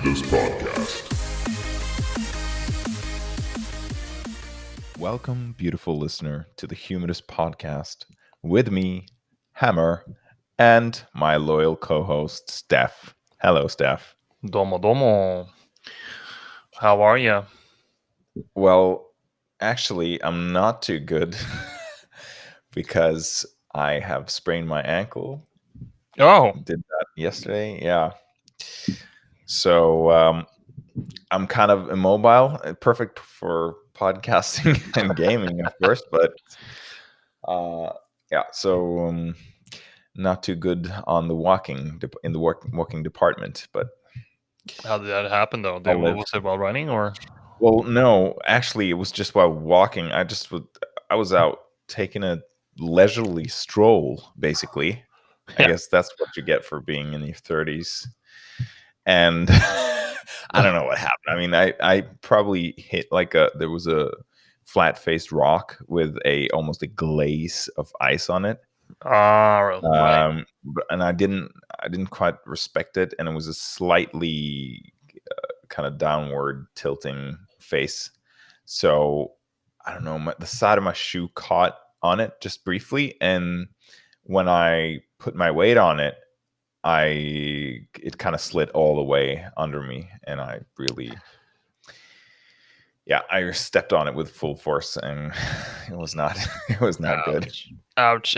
Humidus Podcast. Welcome, beautiful listener, to the Humidus Podcast with me, Hammer, and my loyal co-host, Stef. Hello, Stef. Domo domo. How are you? Well, actually, I'm not too good because I have sprained my ankle. Oh, Did that yesterday, yeah. So I'm kind of immobile, perfect for podcasting and gaming, of course, but yeah. So not too good on the walking in the walking department, but how did that happen though? I'll live. Was it while running or? Well, no, actually, it was just while walking. I was out taking a leisurely stroll, basically. I Yeah. guess that's what you get for being in your 30s. And I don't know what happened. I mean, I probably hit there was a flat-faced rock with almost a glaze of ice on it. Right. And I didn't quite respect it, and it was a slightly kind of downward tilting face. So I don't know, the side of my shoe caught on it just briefly, and when I put my weight on it, it kind of slid all the way under me, and I stepped on it with full force, and it was not good. Ouch.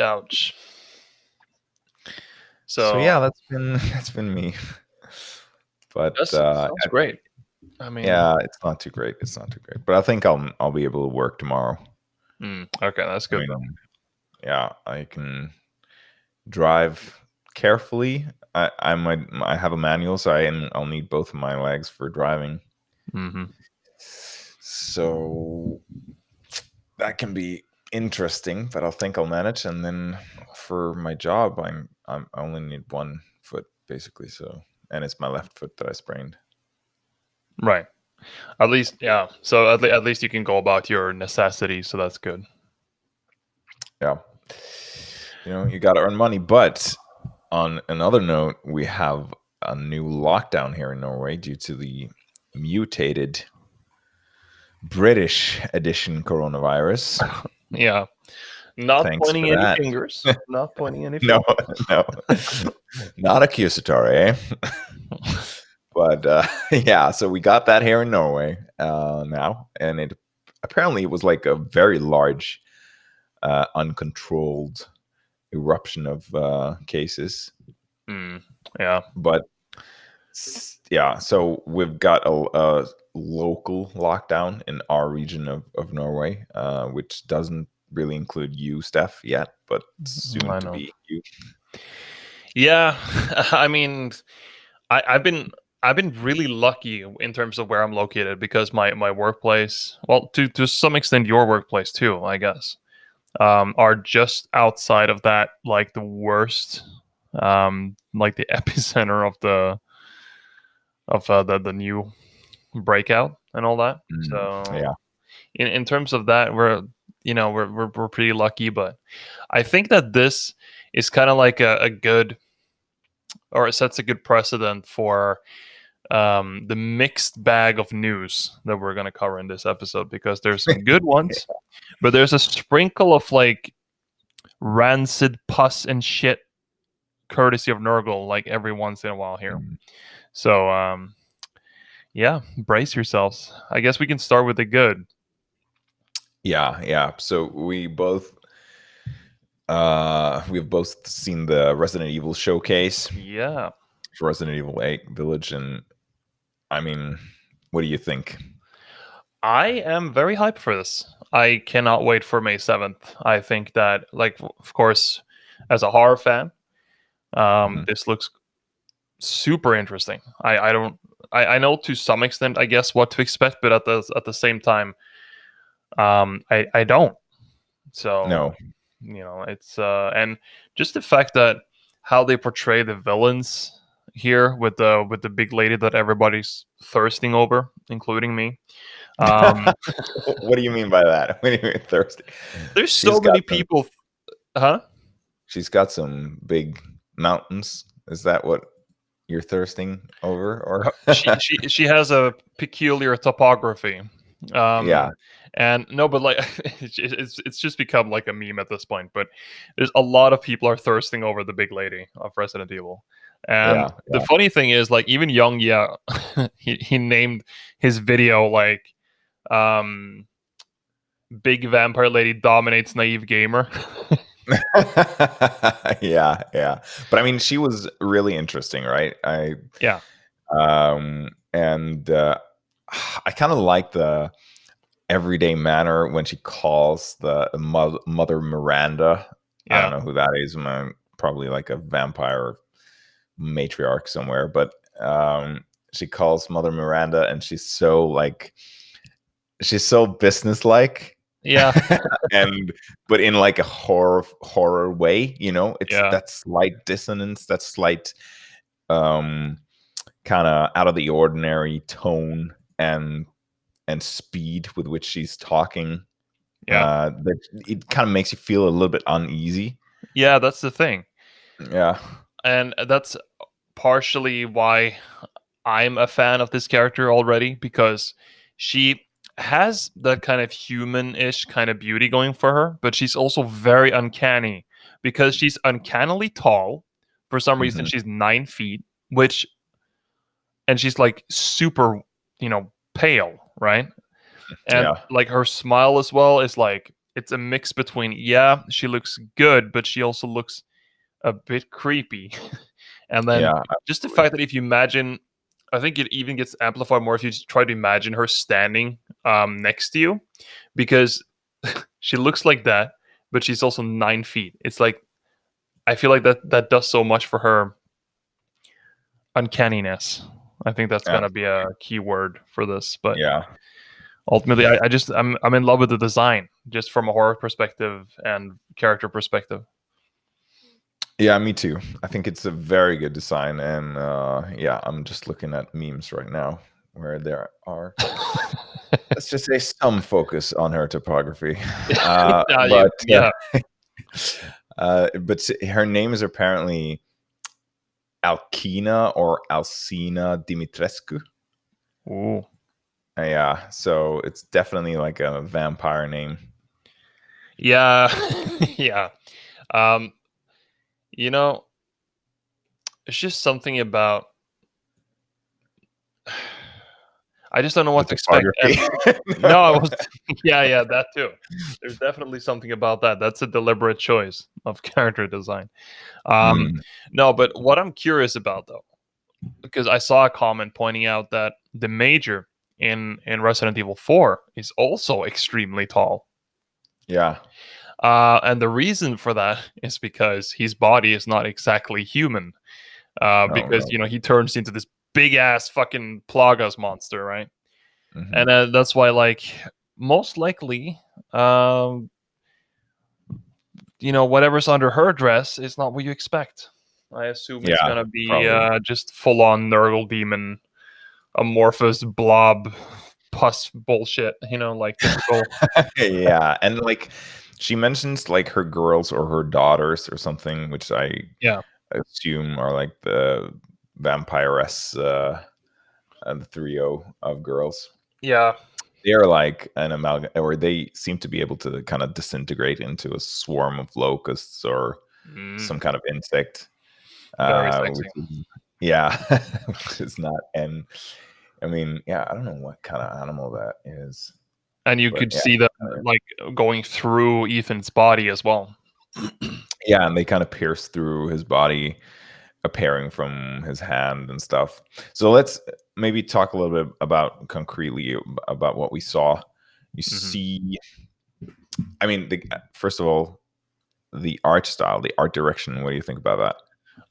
So yeah, that's been me. But that sounds great. I mean, yeah, it's not too great. But I think I'll be able to work tomorrow. Okay, that's good. Yeah, I can drive carefully. I have a manual, so I'll need both of my legs for driving. Mm-hmm. So that can be interesting, but I think I'll manage. And then for my job, I only need one foot basically. So, and it's my left foot that I sprained. Right. At least, yeah. So at least you can go about your necessities. So that's good. Yeah. You got to earn money. But on another note, we have a new lockdown here in Norway due to the mutated British edition coronavirus. Yeah. Not Thanks pointing for any that. fingers. Not pointing any No, fingers. not accusatory, eh? But yeah, so we got that here in Norway now, and it was like a very large, uncontrolled eruption of cases. Yeah, but yeah, so we've got a local lockdown in our region of Norway, which doesn't really include you, Stef, yet, but soon to be you. Yeah, I mean, I've been really lucky in terms of where I'm located because my workplace, well, to some extent your workplace too, I guess, are just outside of that, like the worst, like the epicenter of the new breakout and all that. So Yeah. in terms of that, we're pretty lucky, but I think that this is kind of like a good, or it sets a good precedent for the mixed bag of news that we're going to cover in this episode, because there's some good ones, but there's a sprinkle of like rancid pus and shit courtesy of Nurgle like every once in a while here. So yeah, brace yourselves. I guess we can start with the good. Yeah. So we've both seen the Resident Evil showcase. Yeah. For Resident Evil 8 Village, and I mean, what do you think? I am very hyped for this. I cannot wait for May 7th. I think that, like, of course, as a horror fan, this looks super interesting. I know to some extent, I guess, what to expect, but at the same time, I don't. So No. It's and just the fact that how they portray the villains here with the big lady that everybody's thirsting over, including me. What do you mean by that? When you mean thirsty? There's so many people. Huh? She's got some big mountains. Is that what? you're thirsting over, or She has a peculiar topography. yeah, And no, but like it's just become like a meme at this point. But there's a lot of people are thirsting over the big lady of Resident Evil. And yeah, the yeah. funny thing is, like, even Young, yeah, he named his video like um "Big Vampire Lady Dominates Naive Gamer." Yeah, yeah. But I mean, she was really interesting, right? Yeah, And I kind of like the everyday manner when she calls the mother Miranda. I don't yeah, know who that is. Probably like a vampire matriarch somewhere, but she calls Mother Miranda, and she's so businesslike, yeah, and but in like a horror way. It's yeah, that slight dissonance, that slight um kind of out of the ordinary tone and speed with which she's talking. yeah, That it kind of makes you feel a little bit uneasy. yeah. That's the thing, Yeah. and that's partially why I'm a fan of this character already, because she has that kind of human-ish kind of beauty going for her, but she's also very uncanny because she's uncannily tall. For some reason, Hmm. she's 9 feet, which and she's like super, pale, right? And Yeah. like her smile as well is like it's a mix between, yeah, she looks good, but she also looks a bit creepy. And then Yeah. just the Absolutely. fact that if you imagine, I think it even gets amplified more if you try to imagine her standing next to you, because she looks like that, but she's also 9 feet. It's like I feel like that does so much for her uncanniness. I think that's gonna be a Absolutely. key word for this. But Yeah. ultimately, I'm in love with the design, just from a horror perspective and character perspective. Yeah, me too. I think it's a very good design, and yeah, I'm just looking at memes right now where there are, let's just say, some focus on her topography. You, But yeah. her name is apparently Alkina or Alcina Dimitrescu. Ooh. Yeah, so it's definitely like a vampire name. Yeah. Yeah. Um, you know, it's just something about I just don't know The what to expect. topography. And no, I was yeah, yeah, that too. There's definitely something about that. That's a deliberate choice of character design. Um, Mm, no, but what I'm curious about though, because I saw a comment pointing out that the major in Resident Evil 4 is also extremely tall. yeah. And the reason for that is because his body is not exactly human. Oh Because no. he turns into this big ass fucking Plagas monster, right? Hmm. And that's why, like, most likely, um, whatever's under her dress is not what you expect. I assume it's Yeah, gonna be probably. just full on Nurgle demon, amorphous blob, pus bullshit. Like typical. Yeah, and like she mentions like her girls or her daughters or something, which I Yeah, assume are like the vampiress, and the trio of girls. yeah, They're like an amalgam, or they seem to be able to kind of disintegrate into a swarm of locusts or mm, some kind of insect. very sexy. Which is, yeah, which is not. And I mean, yeah, I don't know what kind of animal that is, And you but could yeah, see them uh, like going through Ethan's body as well. yeah, and they kind of pierce through his body, appearing from his hand and stuff. So let's maybe talk a little bit about concretely about what we saw. You Hmm. see, I mean, first of all, the art style, the art direction. What do you think about that?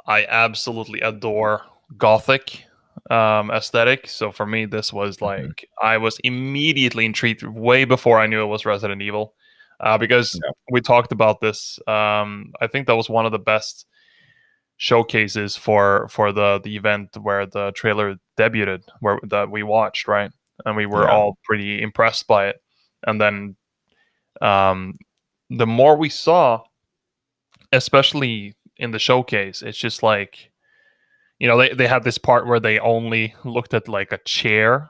I absolutely adore gothic aesthetic. So for me, this was Mhm. like I was immediately intrigued way before I knew it was Resident Evil, because Yeah, we talked about this. I think that was one of the best showcases for the event where the trailer debuted, where that we watched, right? And we were yeah, all pretty impressed by it. And then um, the more we saw, especially in the showcase, it's just like they had this part where they only looked at like a chair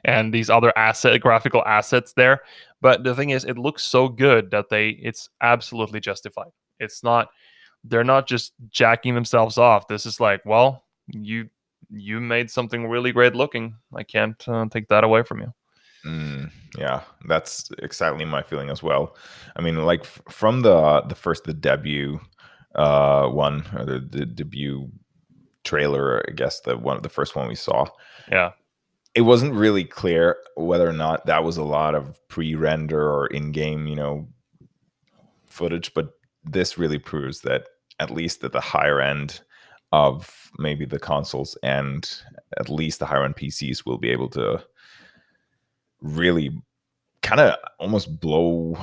and these other graphical assets there. But the thing is, it looks so good that it's absolutely justified. It's not They're not just jacking themselves off. This is like, well, you made something really great looking. I can't take that away from you. Yeah, that's exactly my feeling as well. I mean, like from the debut one, or the debut trailer, I guess the first one we saw, Yeah, it wasn't really clear whether or not that was a lot of pre-render or in-game, footage, but this really proves that at least at the higher end of maybe the consoles and at least the higher end PCs will be able to really kind of almost blow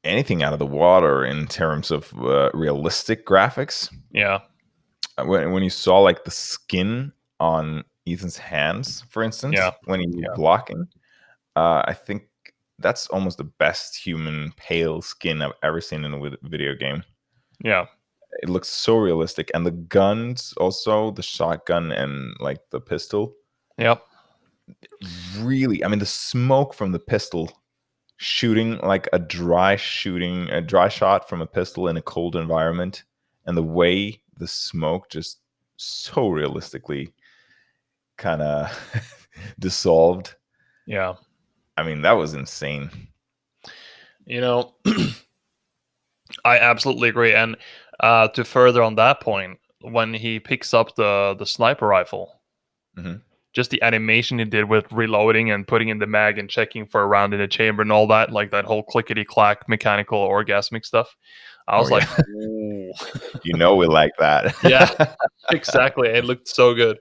anything out of the water in terms of realistic graphics. yeah, When you saw like the skin on Ethan's hands, for instance, yeah, when he was yeah, blocking, I think that's almost the best human pale skin I've ever seen in a video game. yeah, It looks so realistic, and the guns also, the shotgun and like the pistol, yep, really. I mean, the smoke from the pistol shooting like a dry shot from a pistol in a cold environment, and the way the smoke just so realistically kind of dissolved. yeah. I mean, that was insane. You know, I absolutely agree. And to further on that point, when he picks up the sniper rifle, Hmm. just the animation he did with reloading and putting in the mag and checking for a round in the chamber and all that, like that whole clickety clack mechanical orgasmic stuff, I Oh was like, yeah. ooh, We like yeah, that. exactly. It looked so good.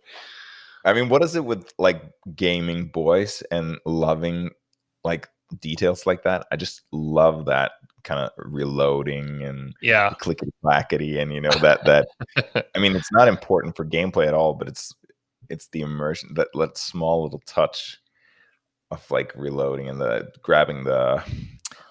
I mean, what is it with like gaming boys and loving like details like that? I just love that kind of reloading and Yeah, the clickety clackety, and that. I mean, it's not important for gameplay at all, but it's the immersion, that small little touch of like reloading and the grabbing the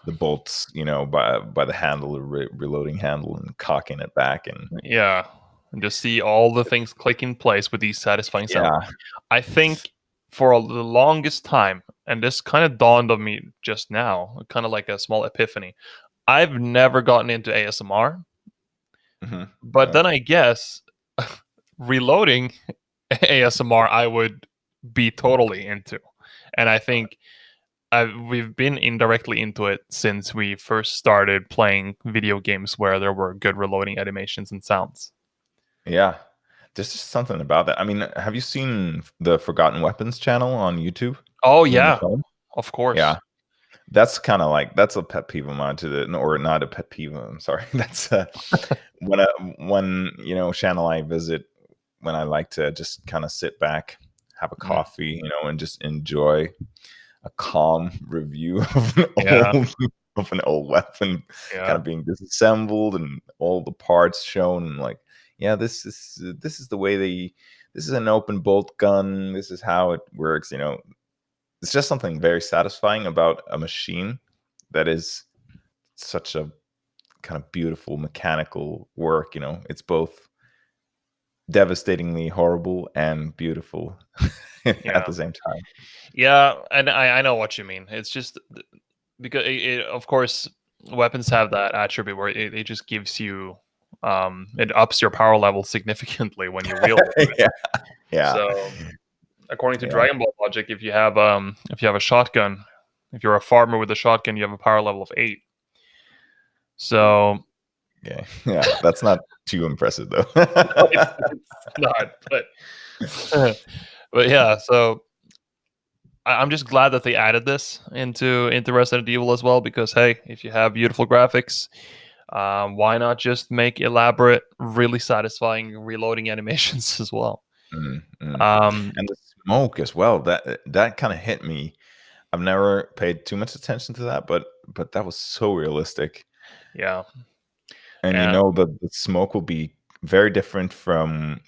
bolts, by the handle, the reloading handle, and cocking it back, and yeah. And just see all the things click in place with these satisfying sounds. yeah. I think for the longest time, and this kind of dawned on me just now, kind of like a small epiphany. I've never gotten into ASMR, Hmm. but then I guess reloading ASMR I would be totally into. And I think we've been indirectly into it since we first started playing video games where there were good reloading animations and sounds. Yeah. There's just something about that. I mean, have you seen the Forgotten Weapons channel on YouTube? Oh You know yeah, McCollum? of course. Yeah. That's kind of like that's a pet peeve of mine to the or not a pet peeve. I'm sorry. That's when I, when channel I visit when I like to just kind of sit back, have a Mm, coffee, and just enjoy a calm review of yeah, an old weapon kind yeah, of being disassembled and all the parts shown, and like, yeah, this is the way this is an open bolt gun, this is how it works. It's just something very satisfying about a machine that is such a kind of beautiful mechanical work. It's both devastatingly horrible and beautiful at yeah, the same time. yeah. And I know what you mean. It's just because of course weapons have that attribute where it just gives you it ups your power level significantly when you wield it, right? Yeah, yeah, So according to yeah. Dragon Ball logic, if you have a shotgun, if you're a farmer with a shotgun, you have a power level of 8. So Okay. Yeah, that's not too impressive though. no, it's not, but but yeah. So I'm just glad that they added this into Resident Evil as well because hey, if you have beautiful graphics, why not just make elaborate, really satisfying reloading animations as well? Mm, mm. Um, And the smoke as well. That kind of hit me. I've never paid too much attention to that, but that was so realistic. yeah, And and the smoke will be very different from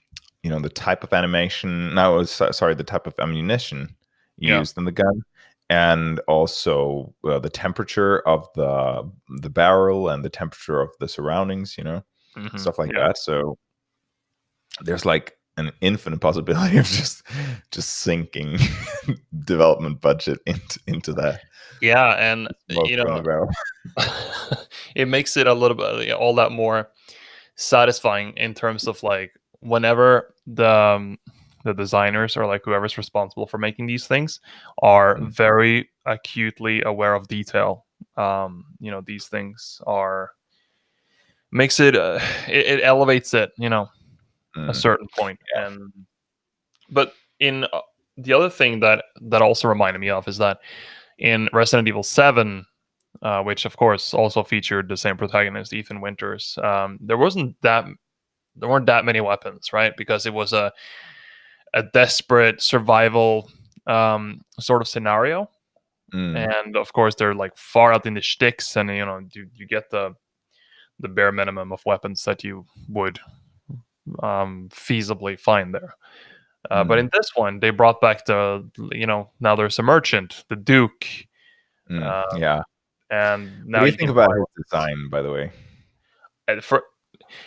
the type of animation. No, sorry, the type of ammunition yeah, used in the gun, and also the temperature of the barrel and the temperature of the surroundings. hmm Stuff like yeah, that. So there's like an infinite possibility of just sinking development budget into that Yeah, and smoke from the barrel. it makes it a little bit all that more satisfying in terms of like whenever the designers or like whoever's responsible for making these things are Mm, very acutely aware of detail. These things are makes it it elevates it, a mm, certain point. yeah. And but in the other thing that also reminded me of is that in Resident Evil 7, which of course also featured the same protagonist, Ethan Winters, there weren't that many weapons, right? Because it was a desperate survival sort of scenario, Mm, and of course they're like far out in the sticks, and you get the bare minimum of weapons that you would feasibly find there. But mm, in this one, they brought back now there's a merchant, the Duke, uh, yeah. and What now do you you think can about buy. his design, by the way? For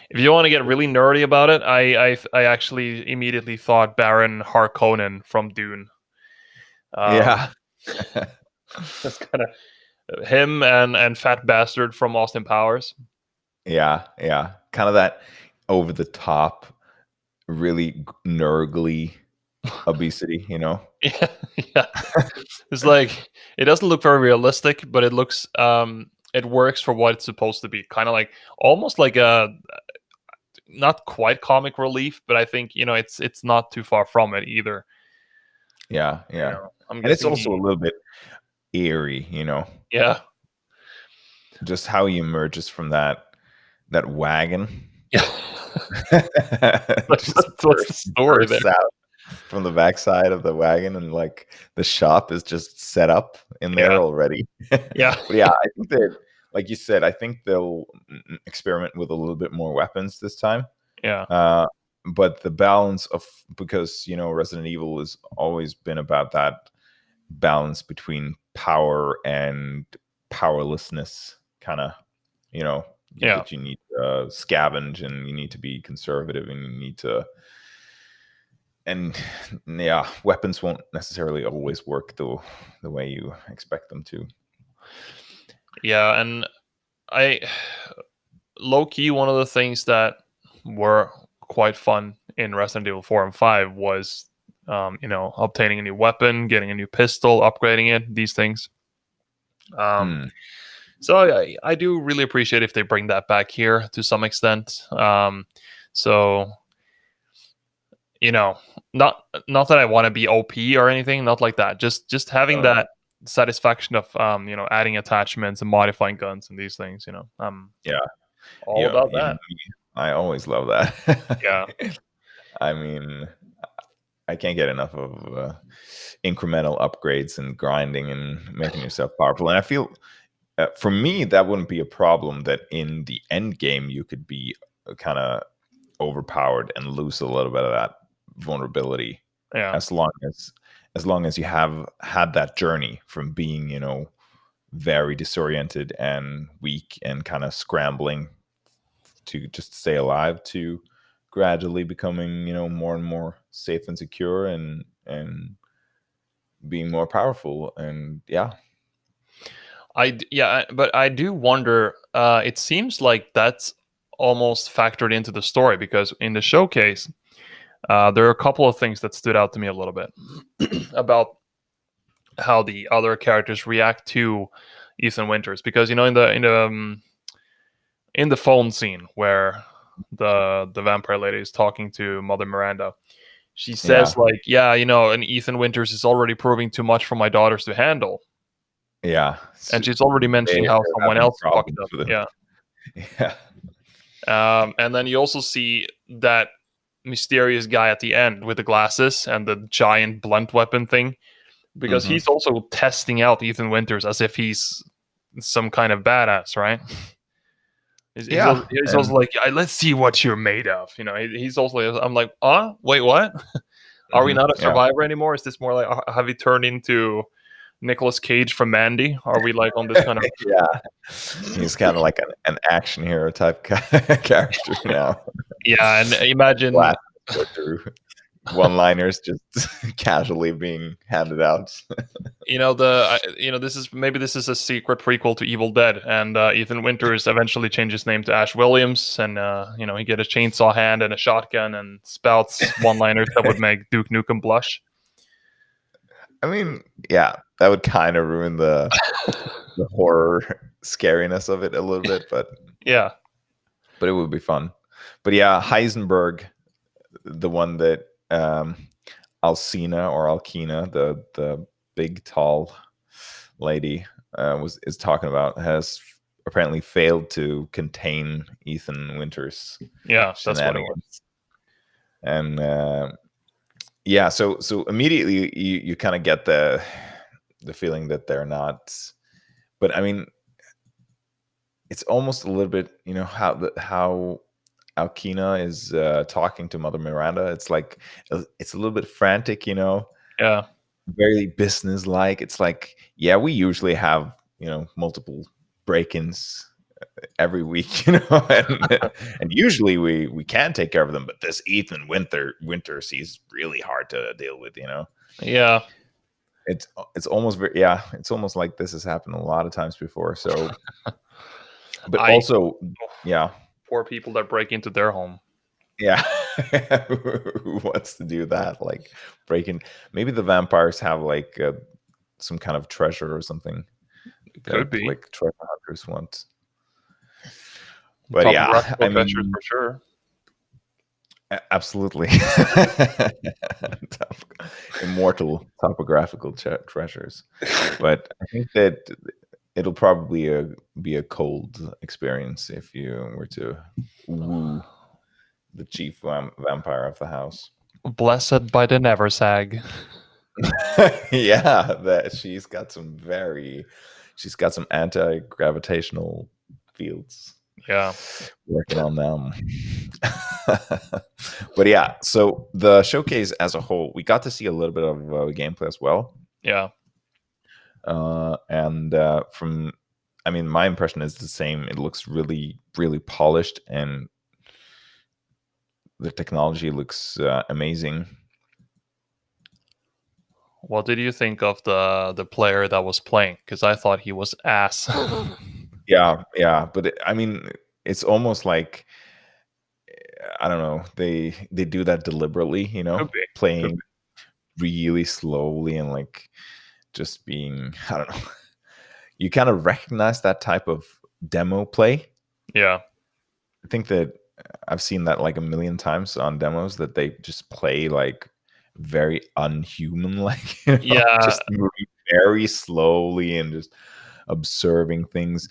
If you want to get really nerdy about it, I actually immediately thought Baron Harkonnen from Dune. Um, Yeah. that's kind of him and Fat Bastard from Austin Powers. Yeah, yeah. Kind of that over the top, really nurgly obesity, you know? Yeah, yeah. It's like it doesn't look very realistic, but it works for what it's supposed to be. Kind of like almost like a not quite comic relief, but I think it's not too far from it either. Yeah, yeah. I'm And it's guessing also a little bit eerie, you know? yeah, Just how he emerges from that wagon. yeah. Just What's the story there? bursts out from the backside of the wagon, and like the shop is just set up in there Yeah, already. yeah, But yeah, I think that, like you said, I think they'll experiment with a little bit more weapons this time. yeah, Uh, but the balance of, because Resident Evil has always been about that balance between power and powerlessness, kind of, yeah. that you need to scavenge, and you need to be conservative, and you need to, and yeah, weapons won't necessarily always work the way you expect them to. Yeah, and I low key one of the things that were quite fun in Resident Evil 4 and 5 was obtaining a new weapon, getting a new pistol, upgrading it, these things. Um Mm, so I do really appreciate if they bring that back here to some extent. So you know, not that I want to be OP or anything, not like that. Just having uh, that satisfaction of adding attachments and modifying guns and these things, yeah, all yeah, about even that. me, I always love that. Yeah. I mean, I can't get enough of incremental upgrades and grinding and making yourself powerful. And I feel, for me, that wouldn't be a problem. That in the end game, you could be kind of overpowered and lose a little bit of that vulnerability, Yeah. as long as you have had that journey from being, very disoriented and weak and kind of scrambling to just stay alive, to gradually becoming, more and more safe and secure, and being more powerful. And yeah. But I do wonder. It seems like that's almost factored into the story because in the showcase, there are a couple of things that stood out to me a little bit about how the other characters react to Ethan Winters. Because in the phone scene where the vampire lady is talking to Mother Miranda, she says Yeah. like, "Yeah, and Ethan Winters is already proving too much for my daughters to handle." Yeah. And she's already mentioning how They're someone having else fucked problems up. with Yeah. it. Yeah. And then you also see that mysterious guy at the end with the glasses and the giant blunt weapon thing, because Hmm. he's also testing out Ethan Winters as if he's some kind of badass, right? Yeah. He's also And like, "Yeah, let's see what you're made of." He's also like, I'm like, wait, what? Are we mhm, not a yeah. survivor anymore? Is this more like, have you turned into Nicolas Cage from Mandy? Are we like on this kind of Yeah. He's kind of like an action hero type character now. yeah? And imagine Glasses go through. one-liners just casually being handed out. This is a secret prequel to Evil Dead, and Ethan Winters eventually changed his name to Ash Williams, and he get a chainsaw hand and a shotgun and spouts one-liners that would make Duke Nukem blush. I mean, yeah, that would kind of ruin the horror scariness of it a little bit, but Yeah, it would be fun. But yeah, Heisenberg, the one that Alcina or Alkina, the big tall lady is talking about, has apparently failed to contain Ethan Winters' yeah, that's what it was. shenanigans. And yeah, so immediately you kind of get the feeling that they're not. But I mean, it's almost a little bit, how Alkina is talking to Mother Miranda. It's like it's a little bit frantic, Yeah, very business-like. It's like, yeah, we usually have multiple break-ins every week, and usually we can take care of them. But this Ethan Winters, he's really hard to deal with, yeah. It's almost it's almost like this has happened a lot of times before. So, but I also, yeah, Poor people that break into their home. yeah. Who wants to do that? Like breaking? Maybe the vampires have like some kind of treasure or something Could that be like treasure hunters want. But yeah, topographical I treasures mean, for sure. absolutely. Immortal topographical treasures. But I think that it'll probably be a cold experience if you were to woo the chief vampire of the house. Blessed by the never sag. Yeah, that she's got some anti-gravitational fields Yeah, working on them. But yeah, so the showcase as a whole, we got to see a little bit of gameplay as well. yeah. And from, I mean, my impression is the same. It looks really, really polished, and the technology looks amazing. What did you think of the player that was playing? Because I thought he was ass. Yeah, but I mean, it's almost like, I don't know. They do that deliberately, Could be. Could playing really slowly and like just being, I don't know. You kind of recognize that type of demo play. be. Yeah, I think that I've seen that like a million times on demos, that they just play like very unhuman, like, yeah, just moving very slowly and just observing things.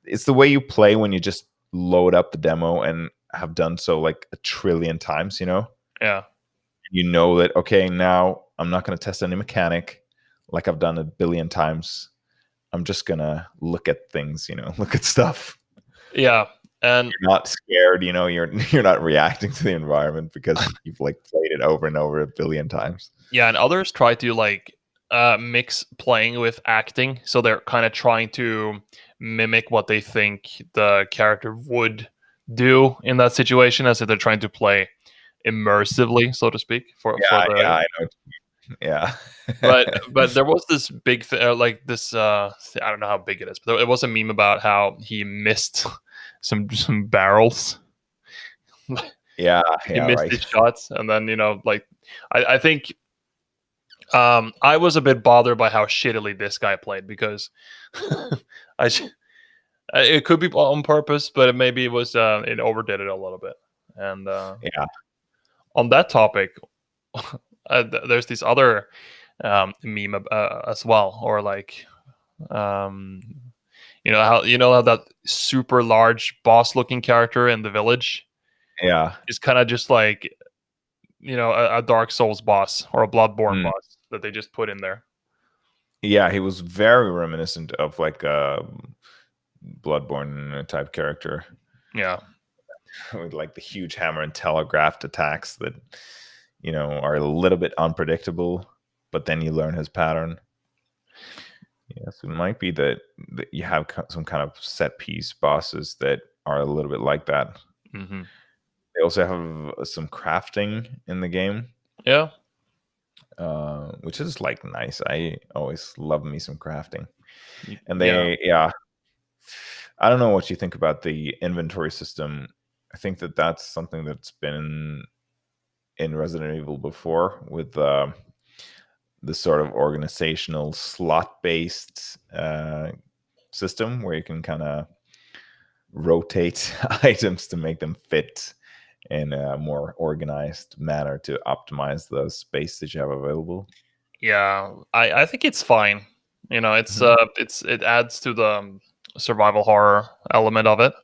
It's the way you play when you just load up the demo and have done so like a trillion times, yeah, that, okay, now I'm not going to test any mechanic like I've done a billion times. I'm just going to look at things, look at stuff. yeah. And You're not scared, you're not reacting to the environment because you've like played it over and over a billion times. yeah, and others try to like mix playing with acting, so they're kind of trying to mimic what they think the character would do in that situation, as if they're trying to play immersively, so to speak, for Yeah, the. I know. Yeah. But there was this big like this I don't know how big it is, but it was a meme about how he missed some barrels. Yeah, He missed right. his shots, and then like I think I was a bit bothered by how shittily this guy played, because I it could be on purpose, but maybe it was it overdid it a little bit. And Yeah. on that topic, there's this other meme as well, or like um, how that super large boss looking character in the village Yeah. is kind of just like a Dark Souls boss or a Bloodborne Mm. boss that they just put in there. Yeah, he was very reminiscent of like a Bloodborne type character Yeah, with like the huge hammer and telegraphed attacks that are a little bit unpredictable, but then you learn his pattern. Yes, it might be that you have some kind of set piece bosses that are a little bit like that. hmm They also have some crafting in the game. Yeah. which is like nice. I always love me some crafting. And Yeah. yeah, I don't know what you think about the inventory system. I think that that's something that's been in Resident Evil before with the sort of organizational slot based system where you can kind of rotate items to make them fit in a more organized manner to optimize the space that you have available. Yeah. I think it's fine. Mhm. It adds to the survival horror element of it.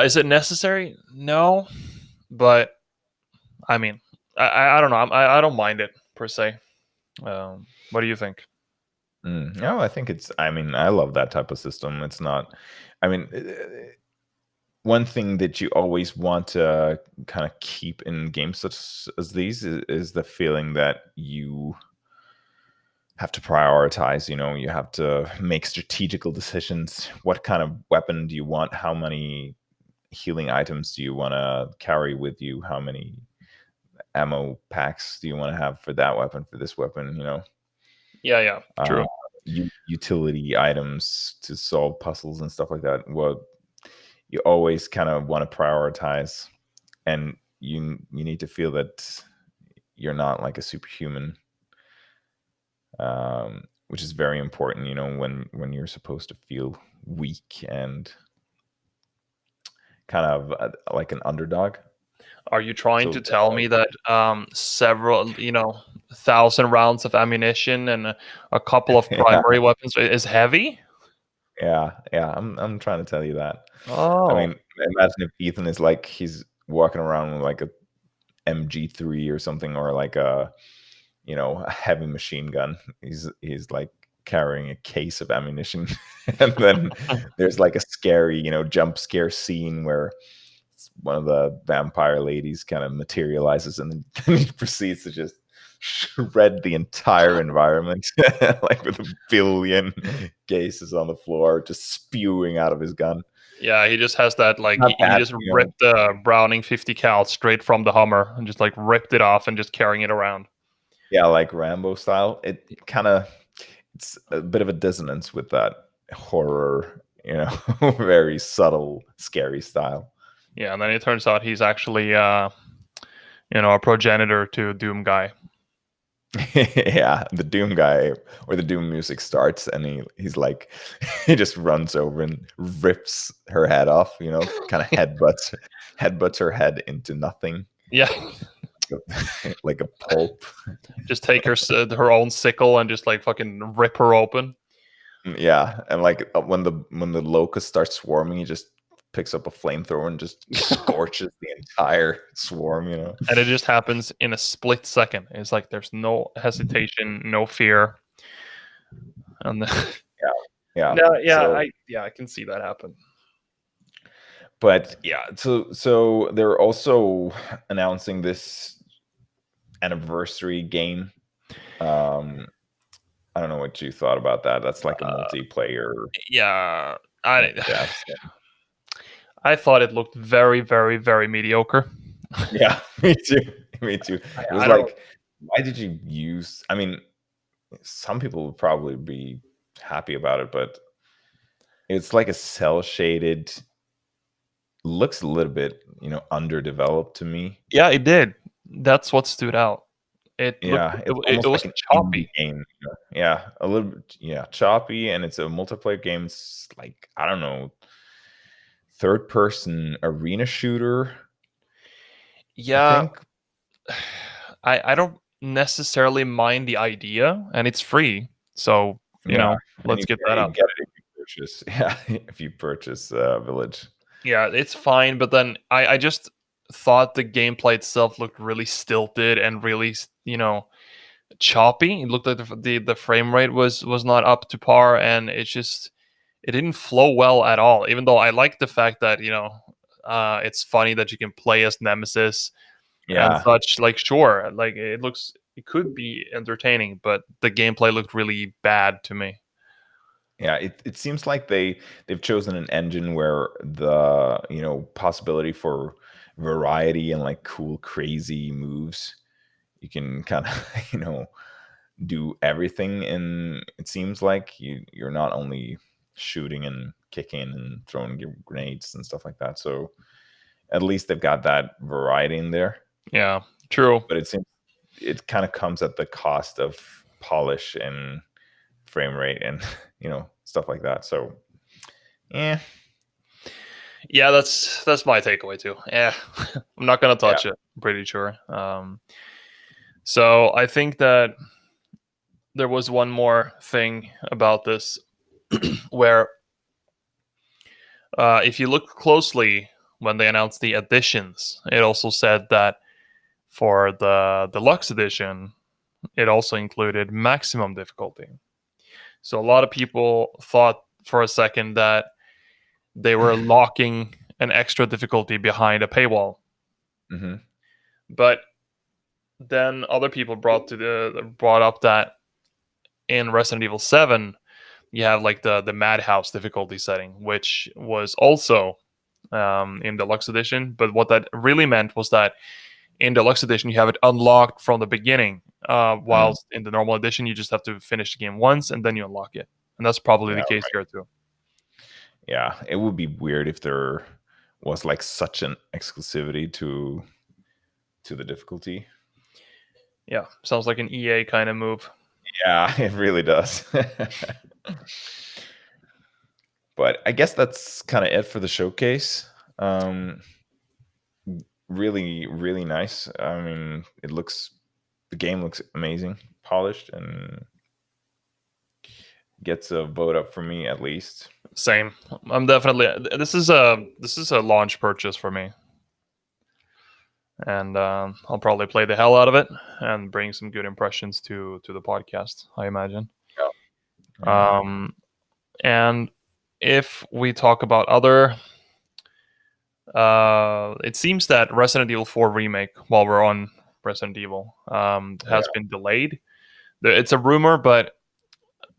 Is it necessary? No, but I mean, I don't know. I don't mind it per se. What do you think? No, I think it's. I mean, I love that type of system. It's not. I mean, one thing that you always want to kind of keep in games such as these is the feeling that you have to prioritize. You know, you have to make strategical decisions. What kind of weapon do you want? How many healing items do you want to carry with you? How many ammo packs do you want to have for that weapon, for this weapon? You know, Yeah, yeah, uh, true. utility items to solve puzzles and stuff like that. Well, you always kind of want to prioritize, and you need to feel that you're not like a superhuman, which is very important. You know, when you're supposed to feel weak and kind of like an underdog. Are you trying to So tell me that several, 1,000 rounds of ammunition and a couple of yeah, primary weapons is heavy? yeah. I'm trying to tell you that. I Oh, mean, imagine if Ethan is like he's walking around with like a MG3 or something, or like a heavy machine gun. He's like carrying a case of ammunition, and then there's like a scary jump scare scene where one of the vampire ladies kind of materializes, and then he proceeds to just shred the entire environment, like with a billion cases on the floor, just spewing out of his gun. yeah. He just has that like Not he that, just ripped the Browning 50 cal straight from the Hummer and just like ripped it off and just carrying it around. yeah, like Rambo style. It's a bit of a dissonance with that horror, very subtle, scary style. Yeah, and then it turns out he's actually a progenitor to Doom guy. Yeah, the Doom guy, or the Doom music starts, and he's like, he just runs over and rips her head off. Kind of headbutts her head into nothing, Yeah, like a pulp. just take her own sickle and just like fucking rip her open. Yeah, and like when the locust starts swarming, he just picks up a flamethrower and just scorches the entire swarm. And it just happens in a split second. It's like there's no hesitation, no fear, and Yeah, yeah. no, yeah, So, I can see that happen. but yeah, so they're also announcing this anniversary game. Um, I don't know what you thought about that. That's like a multiplayer Yeah, kind I of death. I thought it looked very, very, very mediocre. Yeah, me too. Me too. It was I don't. like, why did you use? I mean, some people would probably be happy about it, but it's like a cell shaded, looks a little bit, underdeveloped to me. Yeah, it did. That's what stood out. It looked. Yeah, it's It almost was like an indie choppy. game. Yeah, a little bit, yeah, choppy, and it's a multiplayer game. It's like, I don't know, third person arena shooter, I Yeah, think. I don't necessarily mind the idea, and it's free. So Yeah, and let's you get yeah, that you out get there. it if you purchase. Yeah, if you purchase Village. Yeah, it's fine, but then I just thought the gameplay itself looked really stilted and really, choppy. It looked like the frame rate was not up to par, and it didn't flow well at all. Even though I like the fact that it's funny that you can play as Nemesis and Yeah, such. Like, sure, like it could be entertaining, but the gameplay looked really bad to me. Yeah, it seems like they've chosen an engine where the, possibility for variety and like cool, crazy moves, you can kind of, do everything. And it seems like you're not only shooting and kicking and throwing grenades and stuff like that. So at least they've got that variety in there. Yeah, true. But it seems it kind of comes at the cost of polish and frame rate and stuff like that. So yeah, Yeah, that's my takeaway too. Yeah, I'm not gonna yeah. touch it. I'm pretty sure. So I think that there was one more thing about this where if you look closely when they announced the editions, it also said that for the deluxe edition, it also included maximum difficulty. So a lot of people thought for a second that they were locking an extra difficulty behind a paywall. Hmm. But then other people brought up that in Resident Evil 7, you have like the Madhouse difficulty setting, which was also in Deluxe Edition. But what that really meant was that in Deluxe Edition, you have it unlocked from the beginning, Mm, whilst in the normal edition, you just have to finish the game once and then you unlock it. And that's probably yeah, the case here too. yeah. It would be weird if there was like such an exclusivity to the difficulty. Yeah, sounds like an EA kind of move. Yeah, it really does. But I guess that's kind of it for the showcase. Um, Really, really nice. I mean, the game looks amazing, polished, and gets a vote up for me at least. Same. I'm definitely this is a launch purchase for me, and I'll probably play the hell out of it and bring some good impressions to the podcast, I imagine. Yeah, yeah, Um, and if we talk about other, it seems that Resident Evil 4 remake, while we're on Resident Evil, has yeah. been delayed. It's a rumor, but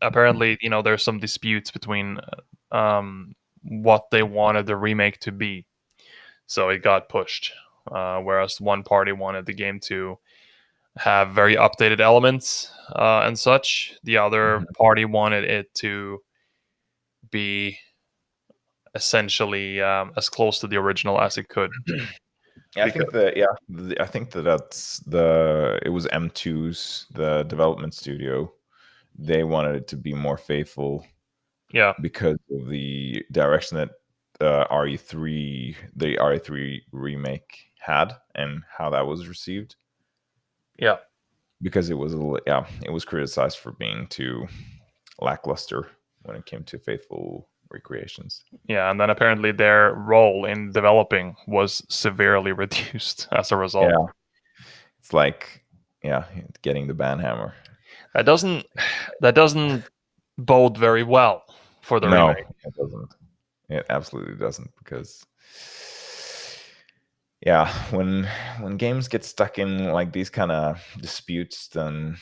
apparently, there's some disputes between what they wanted the remake to be, so it got pushed. Whereas one party wanted the game to have very updated elements and such, the other Mhm. party wanted it to be essentially as close to the original as it could. Yeah, I think Because that yeah, I think that's the it was M2's the development studio. They wanted it to be more faithful yeah, because of the direction that the RE3 remake had and how that was received. yeah, Because it was criticized for being too lackluster when it came to faithful recreations. yeah, and then apparently their role in developing was severely reduced as a result. Yeah, it's like yeah, getting the banhammer. That doesn't that doesn't bode very well for the No, remake. it doesn't. It absolutely doesn't because yeah, when games get stuck in like these kind of disputes, then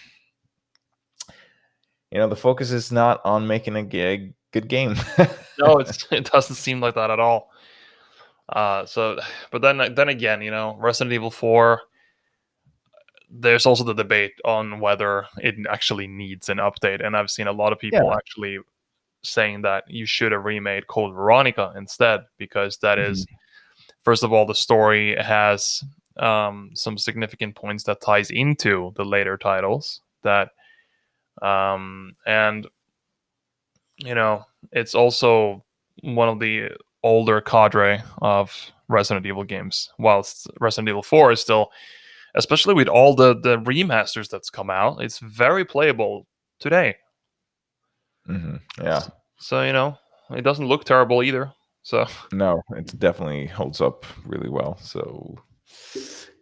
the focus is not on making a good game. No, it doesn't seem like that at all. So, but then again, Resident Evil 4. There's also the debate on whether it actually needs an update, and I've seen a lot of people Yeah. actually saying that you should have remade Code Veronica instead, because that Mhm. is, first of all, the story has some significant points that ties into the later titles. And it's also one of the older cadre of Resident Evil games, whilst Resident Evil 4 is still, especially with all the remasters that's come out, it's very playable today. Yeah. So it doesn't look terrible either. So No, it definitely holds up really well. So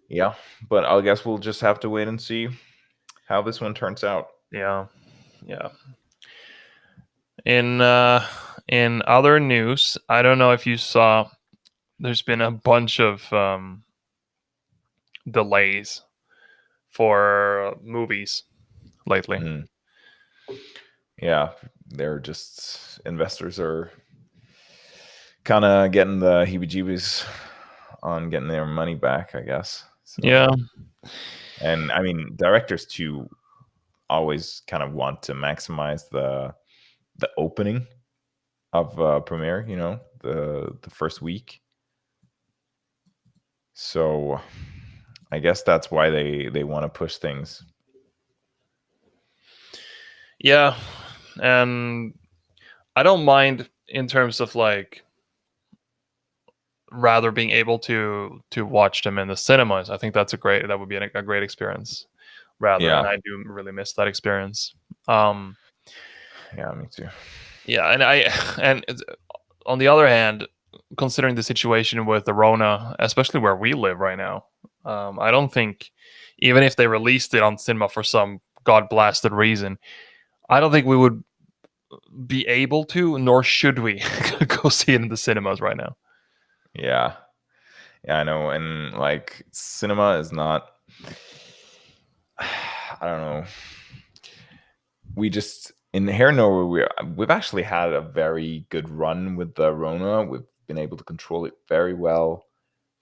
yeah, but I guess we'll just have to wait and see how this one turns out. yeah, yeah. In other news, I don't know if you saw. There's been a bunch of delays for movies lately. Mm. Yeah, they're just investors are kind of getting the heebie-jeebies on getting their money back, I guess. So, Yeah. and I mean, directors too always kind of want to maximize the opening of premiere. The first week. So, I guess that's why they want to push things. Yeah, and I don't mind in terms of like rather being able to watch them in the cinemas. I think that would be a great experience. Rather, and Yeah, I do really miss that experience. Um, yeah, me too. yeah, and on the other hand, considering the situation with the Rona, especially where we live right now, I don't think even if they released it on cinema for some god blasted reason, I don't think we would be able to, nor should we, go see it in the cinemas right now. Yeah, yeah, I know, and like cinema is not. I don't know. We just in here in Norway, we've actually had a very good run with the Rona. We've been able to control it very well.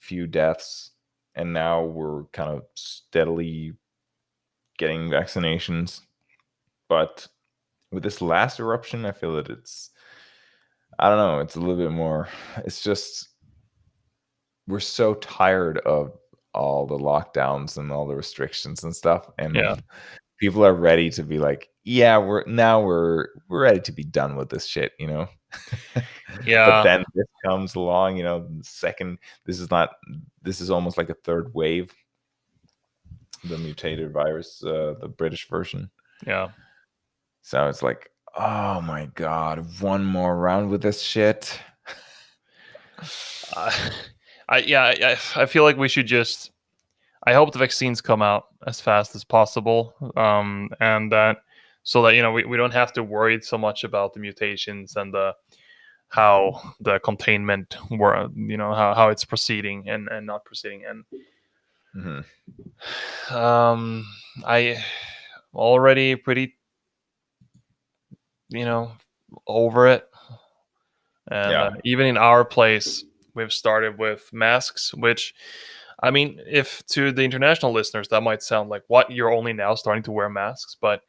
Few deaths, and now we're kind of steadily getting vaccinations. But with this last eruption, I feel that I don't know, it's a little bit more. It's just we're so tired of all the lockdowns and all the restrictions and stuff, Yeah, and people are ready to be like, yeah, we're ready to be done with this shit. But yeah, then this comes along, the second. This is almost like a third wave, the mutated virus, the British version. yeah. So it's like, oh my god, one more round with this shit. I, I feel like we should just. I hope the vaccines come out as fast as possible, and that so that we don't have to worry so much about the mutations and the how the containment were how it's proceeding and not proceeding and Mhm. um I already pretty you know over it. And Yeah, even in our place, we've started with masks, which, I mean, if to the international listeners, that might sound like, what, you're only now starting to wear masks. But,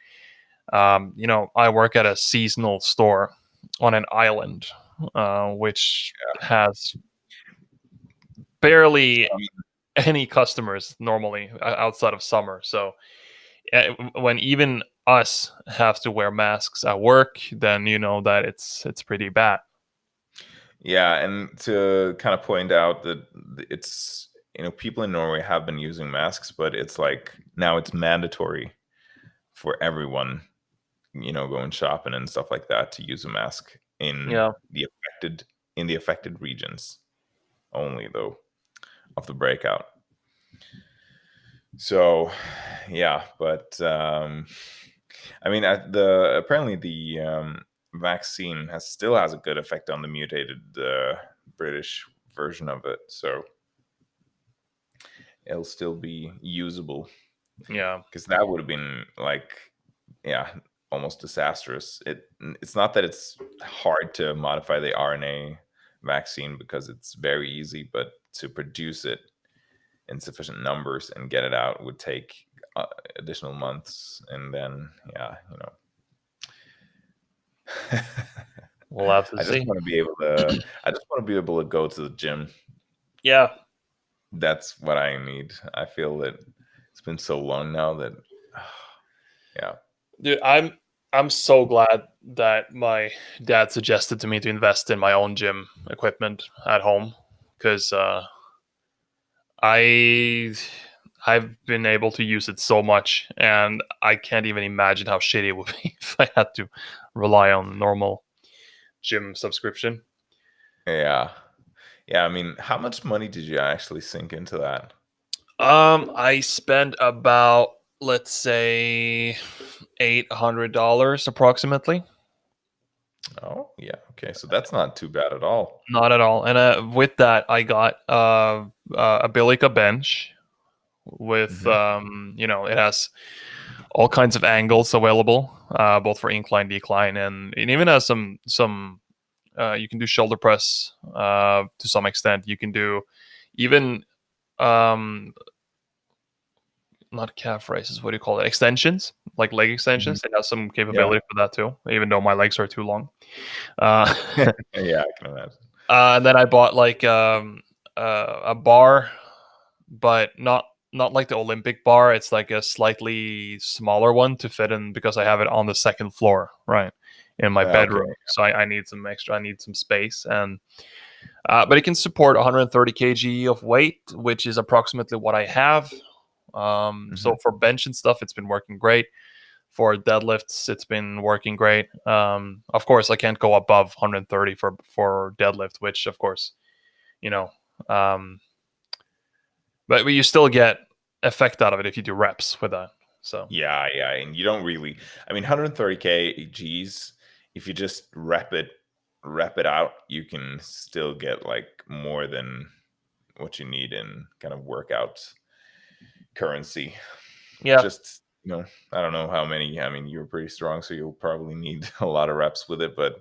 I work at a seasonal store on an island, which has barely um, any customers normally outside of summer. So when even us have to wear masks at work, then you know that it's pretty bad. yeah, and to kind of point out that it's people in Norway have been using masks, but it's like now it's mandatory for everyone, going shopping and stuff like that to use a mask Yeah. the affected regions only, though, of the breakout. So, yeah, but I mean, the apparently the vaccine still has a good effect on the mutated British version of it, so it'll still be usable. Yeah. Because that would have been like, yeah, almost disastrous. It's not that it's hard to modify the RNA vaccine because it's very easy, but to produce it in sufficient numbers and get it out would take additional months, and then We'll have to I just see. want to be able to. I just want to be able to go to the gym. Yeah. That's what I need. I feel that it's been so long now that, yeah, Dude, I'm so glad that my dad suggested to me to invest in my own gym equipment at home because I I've been able to use it so much, and I can't even imagine how shitty it would be if I had to rely on normal gym subscription. yeah, yeah. I mean, how much money did you actually sink into that? I spent about, let's say, $800 approximately. Oh, yeah. Okay, so that's not too bad at all. Not at all. And with that, I got a Bilica bench with Hmm. it has all kinds of angles available, both for incline, decline, and it even has some. You can do shoulder press to some extent. You can do even um, not calf raises. What do you call it? Extensions, like leg Mhm. extensions. It has some Yeah. capability for that too. Even though my legs are too long. Uh, Yeah, I can imagine. and then I bought like a bar, but not like the Olympic bar. It's like a slightly smaller one to fit in because I have it on the second floor, right, in my Yeah, okay. bedroom. So I need some extra. I need some space, and but it can support 130 kg of weight, which is approximately what I have. So Mhm. for bench and stuff, it's been working great. For deadlifts, it's been working great. Of course, I can't go above 130 for deadlift, which of course, you know, um, but you still get effect out of it if you do reps with that. So Yeah, yeah, and you don't really. I mean, 130 Gs. If you just rep it out, you can still get like more than what you need in kind of workout currency. yeah, Just I don't know how many. I mean, you're pretty strong, so you'll probably need a lot of reps with it. But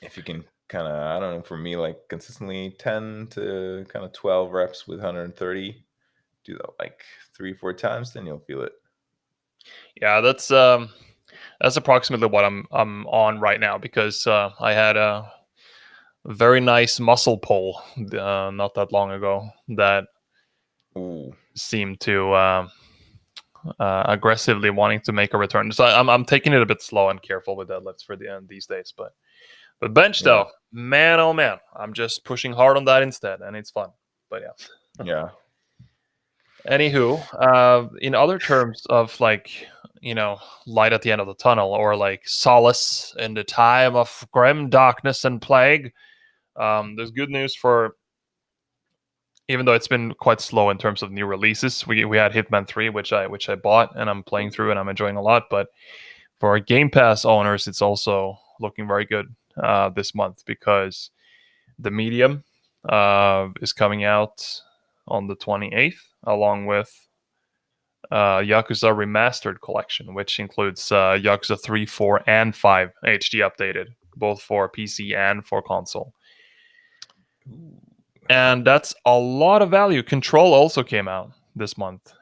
if you can kind of, I don't know, for me, like consistently 10 to kind of 12 reps with 130, do that like 3 4 times, then you'll feel it. yeah, that's approximately what I'm on right now because I had a very nice muscle pull not that long ago that Ooh, seemed to aggressively wanting to make a return. So I'm taking it a bit slow and careful with deadlifts for the end these days. But bench yeah, though, man, oh man, I'm just pushing hard on that instead, and it's fun. But yeah. yeah. Anywho, in other terms of like you know light at the end of the tunnel or like solace in the time of grim darkness and plague, there's good news for even though it's been quite slow in terms of new releases. We had Hitman 3, which I bought and I'm playing through and I'm enjoying a lot. But for Game Pass owners, it's also looking very good this month because the Medium is coming out on the 28th, along with Yakuza Remastered Collection, which includes Yakuza 3, 4, and 5 HD updated, both for PC and for console. Ooh, And that's a lot of value. Control also came out this month.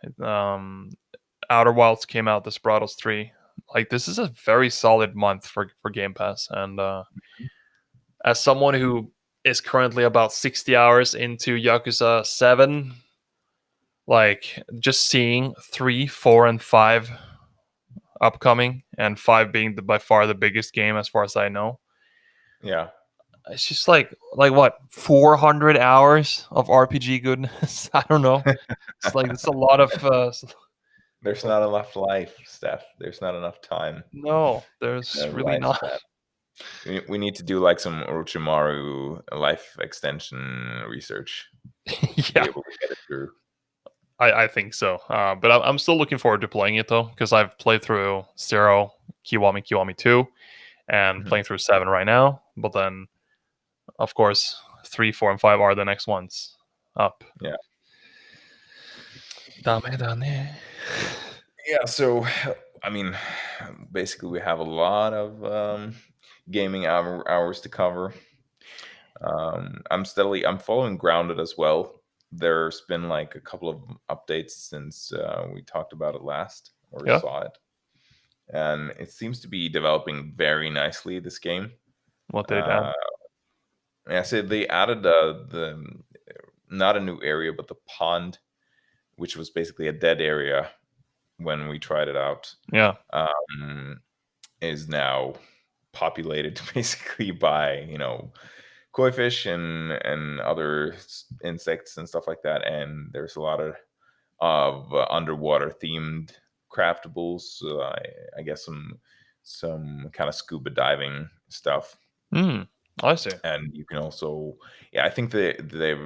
Outer Wilds came out. Desperados 3. Like this is a very solid month for Game Pass. And as someone who is currently about 60 hours into Yakuza 7, like just seeing 3, 4, and 5 upcoming, and 5 being by far the biggest game as far as I know. yeah. It's just like what 400 hours of RPG goodness. I don't know. It's like it's a lot of There's not enough life, Steph. There's not enough time no, in there's a really not. lifespan. We need to do like some Orochimaru life extension research to be Yeah, able to get it through. I think so. But I'm still looking forward to playing it though because I've played through Zero, Kiwami 2, and Mhm. playing through 7 right now. But then of course 3, 4, and 5 are the next ones up. Yeah. Dame da ne. Yeah. So, I mean, basically, we have a lot of gaming hours to cover. I'm following Grounded as well. There's been like a couple of updates since we talked about it last or Yeah, saw it, and it seems to be developing very nicely. This game. what did it add? Uh, yeah, so they added the not a new area, but the pond, which was basically a dead area when we tried it out, Yeah. um, is now populated basically by koi fish and other insects and stuff like that. And there's a lot of underwater themed craftables. I guess some kind of scuba diving stuff. Hmm. I see. And you can also, yeah, I think they've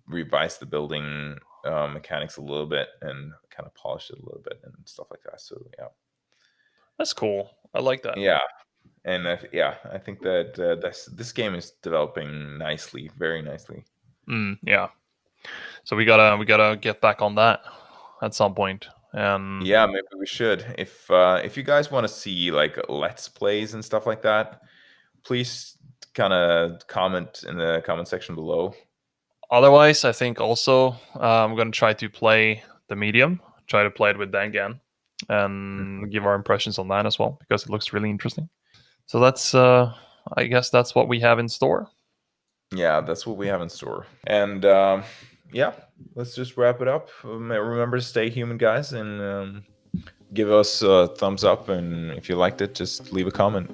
revised the building mechanics a little bit and kind of polished it a little bit and stuff like that. So yeah, That's cool. I like that. yeah, and yeah, I think that this game is developing nicely, very nicely. Yeah. So we gotta get back on that at some point. And Yeah, maybe we should. If you guys want to see like let's plays and stuff like that, please kind of comment in the comment section below. otherwise, I think also I'm gonna try to play the medium, try to play it with Dan again, and give our impressions on that as well because it looks really interesting. So that's I guess that's what we have in store. Yeah, that's what we have in store. And yeah, let's just wrap it up. Remember to stay human, guys, and give us a thumbs up. And if you liked it, just leave a comment.